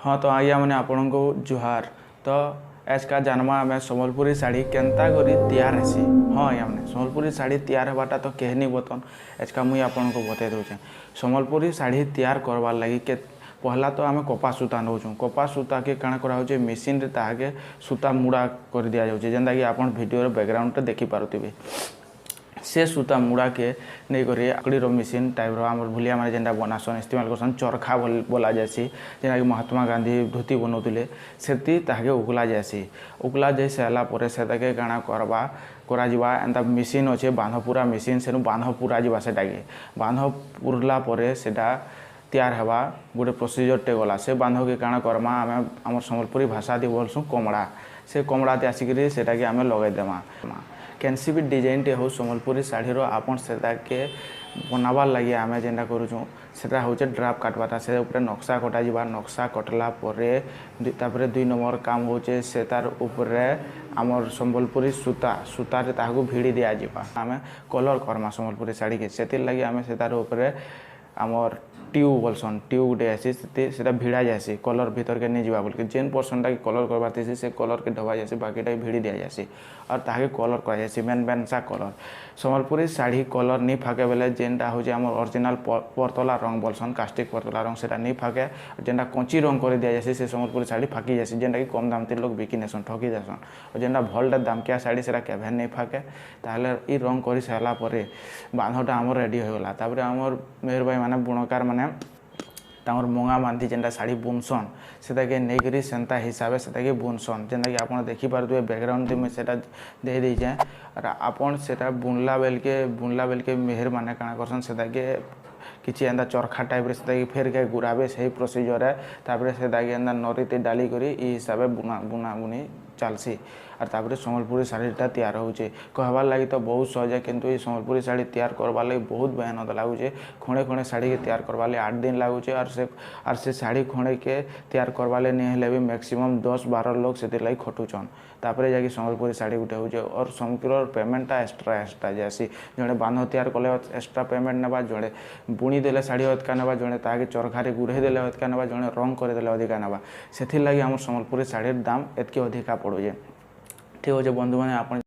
हाँ तो आज्ञा मैंने आपण को जुहार। तो आज का जानमा आम सम्बलपुरी शाढ़ी केन्ता करी तैयार हेसी। हाँ आज्ञा मैंने सम्बलपुरी शाढ़ी तैयार होवाटा तो कहनी बतन आज का मुई आपन को बतई दूचे। सम्बलपुरी शाढ़ी तैयार करवार लगी के पहला तो आम कपा सूता नौचुँ। कपा सूता के काଣା कराउचे मेसीन रे ताके सूता मुड़ा कर दिया जाउचे जेंता कि आपन वीडियो रे बैकग्राउंड रे देखि पारुथिबे। से सूता मुड़ा के नहीं करी आकड़ी मेसीन टाइप आम भूलिया मैंने जेनटा बनासन इस्तेमाल करसन चरखा बोला जासी जेना कि महात्मा गांधी धोती बनाऊे से उगला जासी। उगला जाई सारा पर से काଣା करवा करा एंता मेसीन अच्छे बांध पूरा मेसीन से बांध पूरा जावा से बांध पूरला पर सेटा तैयार हवा गोटे प्रोसीजरटे गला से बांध के काଣା करमा आम आम सम्बलपुरी भाषा दी बोलसूँ कमड़ा से कमड़ाते आसिक सेटा के आम लगेदेमा कैंसी भी डिजाइन टे हो सम्बलपुरी शाढ़ी आपन से बनाबार लगे आम जेनटा करूँ सेटा हूँ ड्राफ्ट काटवाटा से ऊपर नक्शा कटा जा नक्शा कटला तापर 2 नंबर काम होचे से तार उपरे आमर सम्बलपुरी सूता सूतारे ताहाकू भिड़ी दिया जावा आम कलर करमा सम्बलपुरी शाढ़ी के से लगे आम से तार उपरे आमर ट्यूब बोलसन ट्यूब गोटे आसी से भिड़ा जासी कलर भीतर के नहीं जावा बोल जेन पर्सनटा कलर करवार थी से कलर के ढवा जासी बाकीटा भिड़ी दिया जासी और ताके कलर कर मेन मेन सा कलर सम्बलपुरी शाढ़ी कलर नहीं फाके बेले जेनटा हूँ आम ओरिजिनल परतला रंग बोलसन कास्टिक परतला रंग से नहीं फाके जेनटा कंची रंग कर दिया जासी से सम्बलपुरी शाढ़ी फाकी जासी जेनटा कि कम दाम लोग बिकी नेसन ठकी जासन और जेनटा भलटा दामकिया शाढ़ी से केभे नहीं फाके ताहले ई रंग कर सारा पर बांधटा आम रेडी होगला तापर आमर मेहर भाई माने बुणकार माने तांर मंगा बांधी जेनटा शाढ़ी बुनसन से नहीं सेंता हिसाब से बुनसन जेनटा कि आप देखिपे बैकग्राउंड में से दे दीचे और आपन से बुनला बेल के मेहर माने काଣା करसन से किसी एंता चरखा टाइप से फेर के गुराबे से प्रोसीजर है तापर से एंता नरीते डाली करी हिसाब बुना बुनी चलसी और तापर सम्बलपुरी शाढ़ीटा तैयार होचे कहबार लगी तो बहुत सहज है किंतु ये सम्बलपुरी शाढ़ी तैयार करवार लगी बहुत मेहनत लगुचे खणे खणे शाढ़ी के तैयार करवार 8 दिन लगुचे और से शाढ़ी खणे के तैयार करवार नहीं हेले भी मैक्सिमम 10-12 लोग से लगी खटुचन तापर जाकि सम्बलपुरी शाढ़ी गुटे हो और समग्र पेमेंटा एक्सट्रा जासी जड़े बांध तैयार कले एक्सट्रा पेमेंट नेबा जड़े बुणी देले शाढ़ी अधिका नेबा जड़े ताके चरखारे गुड़े देले अधिका नेबा जड़े रंग करदेले अधिका नेबा से लगी आम सम्बलपुरी शाढ़ीर दाम एतके अधिका पड़ुचे। ठीक है बंधु मैंने आप